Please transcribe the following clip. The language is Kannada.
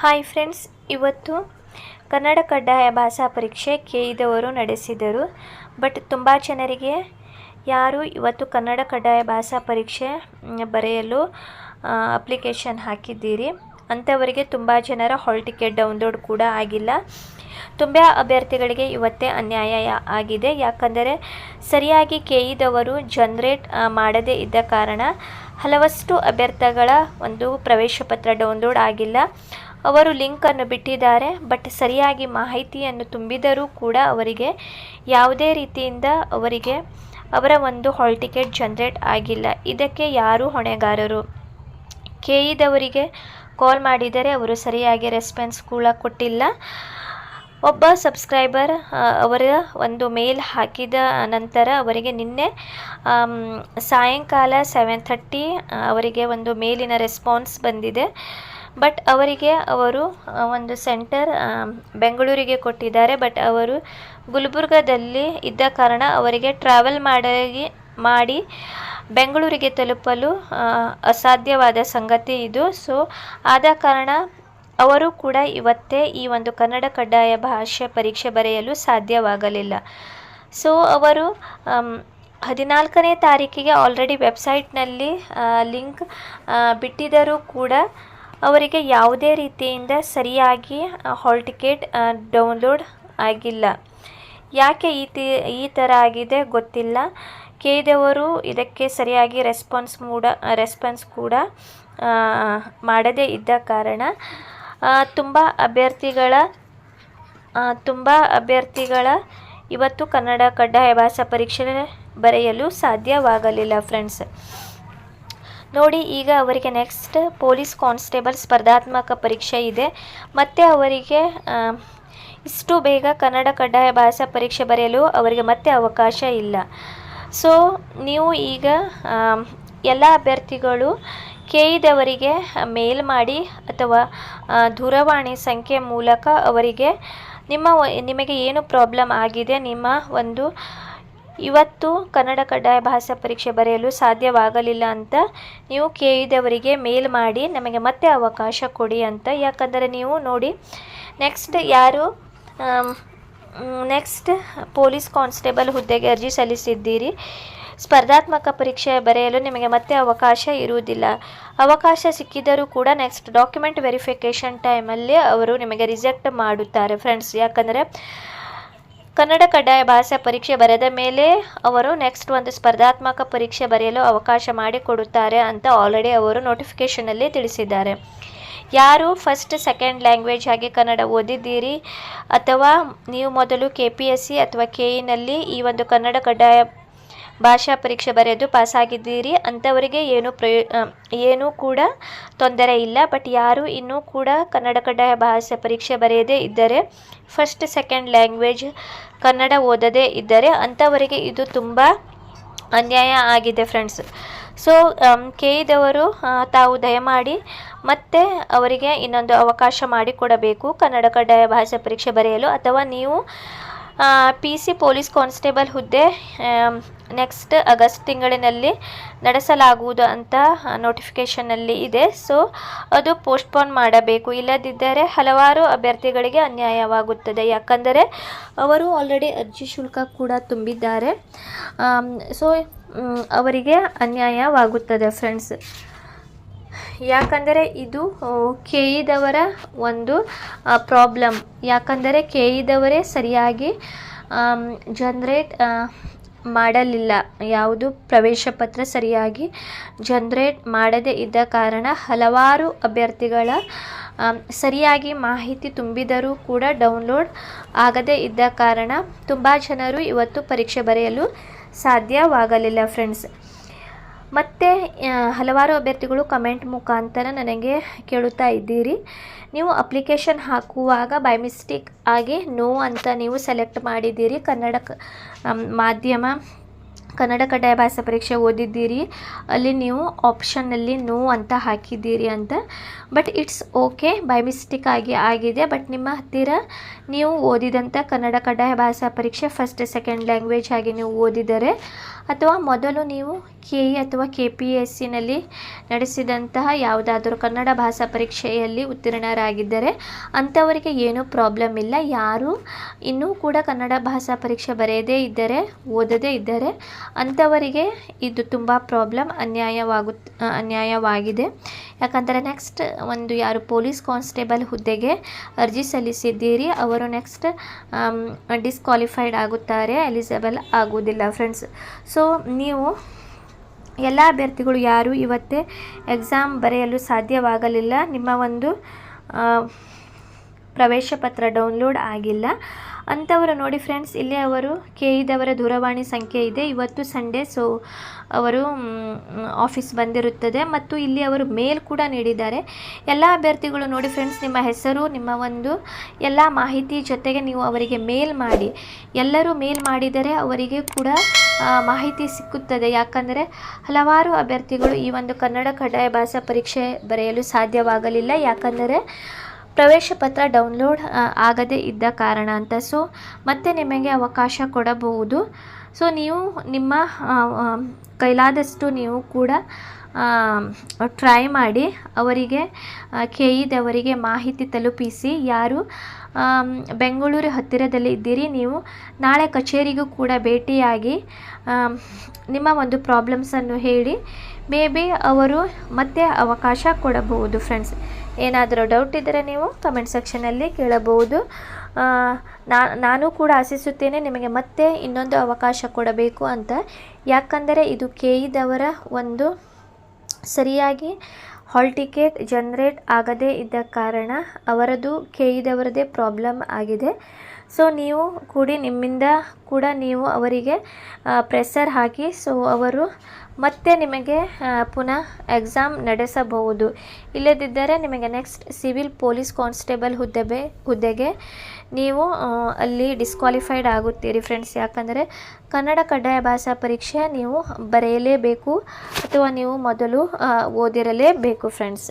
ಹಾಯ್ ಫ್ರೆಂಡ್ಸ್, ಇವತ್ತು ಕನ್ನಡ ಕಡ್ಡಾಯ ಭಾಷಾ ಪರೀಕ್ಷೆ ಕೆಇದವರು ನಡೆಸಿದರು. ಬಟ್ ತುಂಬ ಜನರಿಗೆ ಯಾರು ಇವತ್ತು ಕನ್ನಡ ಕಡ್ಡಾಯ ಭಾಷಾ ಪರೀಕ್ಷೆ ಬರೆಯಲು ಅಪ್ಲಿಕೇಶನ್ ಹಾಕಿದ್ದೀರಿ ಅಂಥವರಿಗೆ ತುಂಬ ಜನರ ಹಾಲ್ ಟಿಕೆಟ್ ಡೌನ್ಲೋಡ್ ಕೂಡ ಆಗಿಲ್ಲ. ತುಂಬ ಅಭ್ಯರ್ಥಿಗಳಿಗೆ ಇವತ್ತೇ ಅನ್ಯಾಯ ಆಗಿದೆ. ಯಾಕಂದರೆ ಸರಿಯಾಗಿ ಕೆಇದವರು ಜನರೇಟ್ ಮಾಡದೇ ಇದ್ದ ಕಾರಣ ಹಲವಷ್ಟು ಅಭ್ಯರ್ಥಿಗಳ ಒಂದು ಪ್ರವೇಶ ಪತ್ರ ಡೌನ್ಲೋಡ್ ಆಗಿಲ್ಲ. ಅವರು ಲಿಂಕನ್ನು ಬಿಟ್ಟಿದ್ದಾರೆ, ಬಟ್ ಸರಿಯಾಗಿ ಮಾಹಿತಿಯನ್ನು ತುಂಬಿದರೂ ಕೂಡ ಅವರಿಗೆ ಯಾವುದೇ ರೀತಿಯಿಂದ ಅವರ ಒಂದು ಹಾಲ್ ಟಿಕೆಟ್ ಜನರೇಟ್ ಆಗಿಲ್ಲ. ಇದಕ್ಕೆ ಯಾರು ಹೊಣೆಗಾರರು? ಕೆಇದವರಿಗೆ ಕಾಲ್ ಮಾಡಿದರೆ ಅವರು ಸರಿಯಾಗಿ ರೆಸ್ಪಾನ್ಸ್ ಕೂಡ ಕೊಟ್ಟಿಲ್ಲ. ಒಬ್ಬ ಸಬ್ಸ್ಕ್ರೈಬರ್ ಅವರ ಒಂದು ಮೇಲ್ ಹಾಕಿದ ನಂತರ ಅವರಿಗೆ ನಿನ್ನೆ ಸಾಯಂಕಾಲ 7:30 ಅವರಿಗೆ ಒಂದು ಮೇಲಿನ ರೆಸ್ಪಾನ್ಸ್ ಬಂದಿದೆ. ಬಟ್ ಅವರು ಒಂದು ಸೆಂಟರ್ ಬೆಂಗಳೂರಿಗೆ ಕೊಟ್ಟಿದ್ದಾರೆ. ಬಟ್ ಅವರು ಗುಲ್ಬರ್ಗದಲ್ಲಿ ಇದ್ದ ಕಾರಣ ಅವರಿಗೆ ಟ್ರಾವೆಲ್ ಮಾಡಿ ಬೆಂಗಳೂರಿಗೆ ತಲುಪಲು ಅಸಾಧ್ಯವಾದ ಸಂಗತಿ ಇದು. ಸೊ ಆದ ಕಾರಣ ಅವರು ಕೂಡ ಇವತ್ತೇ ಈ ಒಂದು ಕನ್ನಡ ಕಡ್ಡಾಯ ಭಾಷೆ ಪರೀಕ್ಷೆ ಬರೆಯಲು ಸಾಧ್ಯವಾಗಲಿಲ್ಲ. ಸೊ ಅವರು 14ನೇ ತಾರೀಕಿಗೆ ಆಲ್ರೆಡಿ ವೆಬ್ಸೈಟ್ನಲ್ಲಿ ಲಿಂಕ್ ಬಿಟ್ಟಿದ್ದರೂ ಕೂಡ ಅವರಿಗೆ ಯಾವುದೇ ರೀತಿಯಿಂದ ಸರಿಯಾಗಿ ಹಾಲ್ ಟಿಕೆಟ್ ಡೌನ್ಲೋಡ್ ಆಗಿಲ್ಲ. ಯಾಕೆ ಈ ಥರ ಆಗಿದೆ ಗೊತ್ತಿಲ್ಲ. ಕೆಇದವರು ಇದಕ್ಕೆ ಸರಿಯಾಗಿ ರೆಸ್ಪಾನ್ಸ್ ಕೂಡ ಮಾಡದೇ ಇದ್ದ ಕಾರಣ ತುಂಬ ಅಭ್ಯರ್ಥಿಗಳ ಇವತ್ತು ಕನ್ನಡ ಕಡ್ಡಾಯ ಭಾಷಾ ಪರೀಕ್ಷೆ ಬರೆಯಲು ಸಾಧ್ಯವಾಗಲಿಲ್ಲ ಫ್ರೆಂಡ್ಸ್. ನೋಡಿ, ಈಗ ಅವರಿಗೆ ನೆಕ್ಸ್ಟ್ ಪೊಲೀಸ್ ಕಾನ್ಸ್ಟೇಬಲ್ ಸ್ಪರ್ಧಾತ್ಮಕ ಪರೀಕ್ಷೆ ಇದೆ. ಮತ್ತು ಅವರಿಗೆ ಇಷ್ಟು ಬೇಗ ಕನ್ನಡ ಕಡ್ಡಾಯ ಭಾಷಾ ಪರೀಕ್ಷೆ ಬರೆಯಲು ಅವರಿಗೆ ಮತ್ತೆ ಅವಕಾಶ ಇಲ್ಲ. ಸೊ ನೀವು ಈಗ ಎಲ್ಲ ಅಭ್ಯರ್ಥಿಗಳು ಕೆಇದವರಿಗೆ ಮೇಲ್ ಮಾಡಿ ಅಥವಾ ದೂರವಾಣಿ ಸಂಖ್ಯೆ ಮೂಲಕ ಅವರಿಗೆ ನಿಮಗೆ ಏನು ಪ್ರಾಬ್ಲಮ್ ಆಗಿದೆ, ನಿಮ್ಮ ಒಂದು ಇವತ್ತು ಕನ್ನಡ ಕಡ್ಡಾಯ ಭಾಷಾ ಪರೀಕ್ಷೆ ಬರೆಯಲು ಸಾಧ್ಯವಾಗಲಿಲ್ಲ ಅಂತ ನೀವು ಕೆಇದವರಿಗೆ ಮೇಲ್ ಮಾಡಿ ನಮಗೆ ಮತ್ತೆ ಅವಕಾಶ ಕೊಡಿ ಅಂತ. ಯಾಕಂದರೆ ನೀವು ನೋಡಿ, ನೆಕ್ಸ್ಟ್ ಪೊಲೀಸ್ ಕಾನ್ಸ್ಟೇಬಲ್ ಹುದ್ದೆಗೆ ಅರ್ಜಿ ಸಲ್ಲಿಸಿದ್ದೀರಿ. ಸ್ಪರ್ಧಾತ್ಮಕ ಪರೀಕ್ಷೆ ಬರೆಯಲು ನಿಮಗೆ ಮತ್ತೆ ಅವಕಾಶ ಇರುವುದಿಲ್ಲ. ಅವಕಾಶ ಸಿಕ್ಕಿದರೂ ಕೂಡ ನೆಕ್ಸ್ಟ್ ಡಾಕ್ಯುಮೆಂಟ್ ವೆರಿಫಿಕೇಷನ್ ಟೈಮಲ್ಲಿ ಅವರು ನಿಮಗೆ ರಿಜೆಕ್ಟ್ ಮಾಡುತ್ತಾರೆ ಫ್ರೆಂಡ್ಸ್. ಯಾಕಂದರೆ ಕನ್ನಡ ಕಡ್ಡಾಯ ಭಾಷಾ ಪರೀಕ್ಷೆ ಬರೆದ ಮೇಲೆ ಅವರು ನೆಕ್ಸ್ಟ್ ಒಂದು ಸ್ಪರ್ಧಾತ್ಮಕ ಪರೀಕ್ಷೆ ಬರೆಯಲು ಅವಕಾಶ ಮಾಡಿಕೊಡುತ್ತಾರೆ ಅಂತ ಆಲ್ರೆಡಿ ಅವರು ನೋಟಿಫಿಕೇಷನಲ್ಲಿ ತಿಳಿಸಿದ್ದಾರೆ. ಯಾರು ಫಸ್ಟ್ ಸೆಕೆಂಡ್ ಲ್ಯಾಂಗ್ವೇಜ್ ಆಗಿ ಕನ್ನಡ ಓದಿದ್ದೀರಿ ಅಥವಾ ನೀವು ಮೊದಲು KPSC ಅಥವಾ KEನಲ್ಲಿ ಈ ಒಂದು ಕನ್ನಡ ಕಡ್ಡಾಯ ಭಾಷಾ ಪರೀಕ್ಷೆ ಬರೆದು ಪಾಸಾಗಿದ್ದೀರಿ ಅಂಥವರಿಗೆ ಏನೂ ಕೂಡ ತೊಂದರೆ ಇಲ್ಲ. ಬಟ್ ಯಾರು ಇನ್ನೂ ಕೂಡ ಕನ್ನಡ ಕಡ್ಡಾಯ ಭಾಷಾ ಪರೀಕ್ಷೆ ಬರೆಯದೇ ಇದ್ದರೆ, ಫಸ್ಟ್ ಸೆಕೆಂಡ್ ಲ್ಯಾಂಗ್ವೇಜ್ ಕನ್ನಡ ಓದದೇ ಇದ್ದರೆ ಅಂಥವರಿಗೆ ಇದು ತುಂಬ ಅನ್ಯಾಯ ಆಗಿದೆ ಫ್ರೆಂಡ್ಸ್. ಸೊ ಕೆಇದವರು ತಾವು ದಯಮಾಡಿ ಮತ್ತೆ ಅವರಿಗೆ ಇನ್ನೊಂದು ಅವಕಾಶ ಮಾಡಿಕೊಡಬೇಕು ಕನ್ನಡ ಕಡ್ಡಾಯ ಭಾಷಾ ಪರೀಕ್ಷೆ ಬರೆಯಲು. ಅಥವಾ ನೀವು PC ಪೊಲೀಸ್ ಕಾನ್ಸ್ಟೇಬಲ್ ಹುದ್ದೆ ನೆಕ್ಸ್ಟ್ ಆಗಸ್ಟ್ ತಿಂಗಳಿನಲ್ಲಿ ನಡೆಸಲಾಗುವುದು ಅಂತ ನೋಟಿಫಿಕೇಷನ್ನಲ್ಲಿ ಇದೆ. ಸೊ ಅದು ಪೋಸ್ಟ್ಪೋನ್ ಮಾಡಬೇಕು. ಇಲ್ಲದಿದ್ದರೆ ಹಲವಾರು ಅಭ್ಯರ್ಥಿಗಳಿಗೆ ಅನ್ಯಾಯವಾಗುತ್ತದೆ. ಯಾಕಂದರೆ ಅವರು ಆಲ್ರೆಡಿ ಅರ್ಜಿ ಶುಲ್ಕ ಕೂಡ ತುಂಬಿದ್ದಾರೆ. ಸೊ ಅವರಿಗೆ ಅನ್ಯಾಯವಾಗುತ್ತದೆ ಫ್ರೆಂಡ್ಸ್. ಯಾಕಂದರೆ ಇದು ಕೆಇದವರ ಒಂದು ಪ್ರಾಬ್ಲಮ್. ಯಾಕಂದರೆ ಕೆಇದವರೇ ಸರಿಯಾಗಿ ಜನರೇಟ್ ಮಾಡಲಿಲ್ಲ. ಯಾವುದು ಪ್ರವೇಶ ಪತ್ರ ಸರಿಯಾಗಿ ಜನರೇಟ್ ಮಾಡದೇ ಇದ್ದ ಕಾರಣ ಹಲವಾರು ಅಭ್ಯರ್ಥಿಗಳ ಸರಿಯಾಗಿ ಮಾಹಿತಿ ತುಂಬಿದರೂ ಕೂಡ ಡೌನ್ಲೋಡ್ ಆಗದೇ ಇದ್ದ ಕಾರಣ ತುಂಬ ಜನರು ಇವತ್ತು ಪರೀಕ್ಷೆ ಬರೆಯಲು ಸಾಧ್ಯವಾಗಲಿಲ್ಲ ಫ್ರೆಂಡ್ಸ್. ಮತ್ತು ಹಲವಾರು ಅಭ್ಯರ್ಥಿಗಳು ಕಮೆಂಟ್ ಮುಖಾಂತರ ನನಗೆ ಕೇಳುತ್ತಾ ಇದ್ದೀರಿ, ನೀವು ಅಪ್ಲಿಕೇಶನ್ ಹಾಕುವಾಗ ಬೈ ಮಿಸ್ಟೇಕ್ ಆಗಿ ನೋ ಅಂತ ನೀವು ಸೆಲೆಕ್ಟ್ ಮಾಡಿದ್ದೀರಿ, ಕನ್ನಡ ಮಾಧ್ಯಮ ಕನ್ನಡ ಕಡ್ಡಾಯ ಭಾಷಾ ಪರೀಕ್ಷೆ ಓದಿದ್ದೀರಿ, ಅಲ್ಲಿ ನೀವು ಆಪ್ಷನ್ನಲ್ಲಿ ನೋ ಅಂತ ಹಾಕಿದ್ದೀರಿ ಅಂತ. But it's okay, by mistake ಆಗಿದೆ. ಬಟ್ ನಿಮ್ಮ ಹತ್ತಿರ ನೀವು ಓದಿದಂಥ ಕನ್ನಡ ಕಡ್ಡಾಯ ಭಾಷಾ ಪರೀಕ್ಷೆ ಫಸ್ಟ್ ಸೆಕೆಂಡ್ ಲ್ಯಾಂಗ್ವೇಜ್ ಆಗಿ ನೀವು ಓದಿದರೆ ಅಥವಾ ಮೊದಲು ನೀವು ಕೆ ಇ ಅಥವಾ KPSCನಲ್ಲಿ ನಡೆಸಿದಂತಹ ಯಾವುದಾದರೂ ಕನ್ನಡ ಭಾಷಾ ಪರೀಕ್ಷೆಯಲ್ಲಿ ಉತ್ತೀರ್ಣರಾಗಿದ್ದರೆ ಅಂಥವರಿಗೆ ಏನೂ ಪ್ರಾಬ್ಲಮ್ ಇಲ್ಲ. ಯಾರು ಇನ್ನೂ ಕೂಡ ಕನ್ನಡ ಭಾಷಾ ಪರೀಕ್ಷೆ ಬರೆಯದೇ ಇದ್ದರೆ, ಓದದೇ ಇದ್ದರೆ ಅಂಥವರಿಗೆ ಇದು ತುಂಬ ಪ್ರಾಬ್ಲಮ್, ಅನ್ಯಾಯವಾಗಿದೆ. ಯಾಕಂದರೆ ನೆಕ್ಸ್ಟ್ ಒಂದು ಯಾರು ಪೊಲೀಸ್ ಕಾನ್ಸ್ಟೇಬಲ್ ಹುದ್ದೆಗೆ ಅರ್ಜಿ ಸಲ್ಲಿಸಿದ್ದೀರಿ ಅವರು ನೆಕ್ಸ್ಟ್ ಡಿಸ್ಕ್ವಾಲಿಫೈಡ್ ಆಗುತ್ತಾರೆ, ಎಲಿಜಿಬಲ್ ಆಗುವುದಿಲ್ಲ ಫ್ರೆಂಡ್ಸ್. ಸೊ ನೀವು ಎಲ್ಲ ಅಭ್ಯರ್ಥಿಗಳು ಯಾರು ಇವತ್ತೇ ಎಕ್ಸಾಮ್ ಬರೆಯಲು ಸಾಧ್ಯವಾಗಲಿಲ್ಲ, ನಿಮ್ಮ ಒಂದು ಪ್ರವೇಶ ಪತ್ರ ಡೌನ್ಲೋಡ್ ಆಗಿಲ್ಲ ಅಂಥವರು ನೋಡಿ ಫ್ರೆಂಡ್ಸ್, ಇಲ್ಲಿ ಅವರು KEದವರ ದೂರವಾಣಿ ಸಂಖ್ಯೆ ಇದೆ. ಇವತ್ತು ಸಂಡೇ, ಸೊ ಅವರು ಆಫೀಸ್ ಬಂದಿರುತ್ತದೆ ಮತ್ತು ಇಲ್ಲಿ ಅವರು ಮೇಲ್ ಕೂಡ ನೀಡಿದ್ದಾರೆ. ಎಲ್ಲ ಅಭ್ಯರ್ಥಿಗಳು ನೋಡಿ ಫ್ರೆಂಡ್ಸ್, ನಿಮ್ಮ ಹೆಸರು, ನಿಮ್ಮ ಒಂದು ಎಲ್ಲ ಮಾಹಿತಿ ಜೊತೆಗೆ ನೀವು ಅವರಿಗೆ ಮೇಲ್ ಮಾಡಿ. ಎಲ್ಲರೂ ಮೇಲ್ ಮಾಡಿದರೆ ಅವರಿಗೆ ಕೂಡ ಮಾಹಿತಿ ಸಿಕ್ಕುತ್ತದೆ. ಯಾಕಂದರೆ ಹಲವಾರು ಅಭ್ಯರ್ಥಿಗಳು ಈ ಒಂದು ಕನ್ನಡ ಕಡ್ಡಾಯ ಭಾಷಾ ಪರೀಕ್ಷೆ ಬರೆಯಲು ಸಾಧ್ಯವಾಗಲಿಲ್ಲ, ಯಾಕಂದರೆ ಪ್ರವೇಶ ಪತ್ರ ಡೌನ್ಲೋಡ್ ಆಗದೇ ಇದ್ದ ಕಾರಣ ಅಂತ. ಸೊ ಮತ್ತೆ ನಿಮಗೆ ಅವಕಾಶ ಕೊಡಬಹುದು. ಸೊ ನೀವು ನಿಮ್ಮ ಕೈಲಾದಷ್ಟು ನೀವು ಕೂಡ ಟ್ರೈ ಮಾಡಿ ಅವರಿಗೆ KEದವರಿಗೆ ಮಾಹಿತಿ ತಲುಪಿಸಿ. ಯಾರು ಬೆಂಗಳೂರು ಹತ್ತಿರದಲ್ಲಿ ಇದ್ದೀರಿ, ನೀವು ನಾಳೆ ಕಚೇರಿಗೂ ಕೂಡ ಭೇಟಿಯಾಗಿ ನಿಮ್ಮ ಒಂದು ಪ್ರಾಬ್ಲಮ್ಸನ್ನು ಹೇಳಿ ಮೇ ಬಿ ಅವರು ಮತ್ತೆ ಅವಕಾಶ ಕೊಡಬಹುದು ಫ್ರೆಂಡ್ಸ್. ಏನಾದರೂ ಡೌಟ್ ಇದ್ದರೆ ನೀವು ಕಮೆಂಟ್ ಸೆಕ್ಷನಲ್ಲಿ ಕೇಳಬಹುದು. ನಾನು ಕೂಡ ಆಶಿಸುತ್ತೇನೆ ನಿಮಗೆ ಮತ್ತೆ ಇನ್ನೊಂದು ಅವಕಾಶ ಕೊಡಬೇಕು ಅಂತ. ಯಾಕಂದರೆ ಇದು KEದವರ ಒಂದು ಸರಿಯಾಗಿ ಹಾಲ್ ಟಿಕೆಟ್ ಜನರೇಟ್ ಆಗದೇ ಇದ್ದ ಕಾರಣ ಅವರದು KEದವರದೇ ಪ್ರಾಬ್ಲಮ್ ಆಗಿದೆ. ಸೊ ನೀವು ನಿಮ್ಮಿಂದ ಕೂಡ ನೀವು ಅವರಿಗೆ ಪ್ರೆಷರ್ ಹಾಕಿ, ಸೊ ಅವರು ಮತ್ತೆ ನಿಮಗೆ ಪುನಃ ಎಕ್ಸಾಮ್ ನಡೆಸಬಹುದು. ಇಲ್ಲದಿದ್ದರೆ ನಿಮಗೆ ನೆಕ್ಸ್ಟ್ ಸಿವಿಲ್ ಪೊಲೀಸ್ ಕಾನ್ಸ್ಟೇಬಲ್ ಹುದ್ದೆಗೆ ನೀವು ಅಲ್ಲಿ ಡಿಸ್ಕ್ವಾಲಿಫೈಡ್ ಆಗುತ್ತೀರಿ ಫ್ರೆಂಡ್ಸ್. ಯಾಕಂದರೆ ಕನ್ನಡ ಕಡ್ಡಾಯ ಭಾಷಾ ಪರೀಕ್ಷೆ ನೀವು ಬರೆಯಲೇಬೇಕು ಅಥವಾ ನೀವು ಮೊದಲು ಓದಿರಲೇಬೇಕು ಫ್ರೆಂಡ್ಸ್.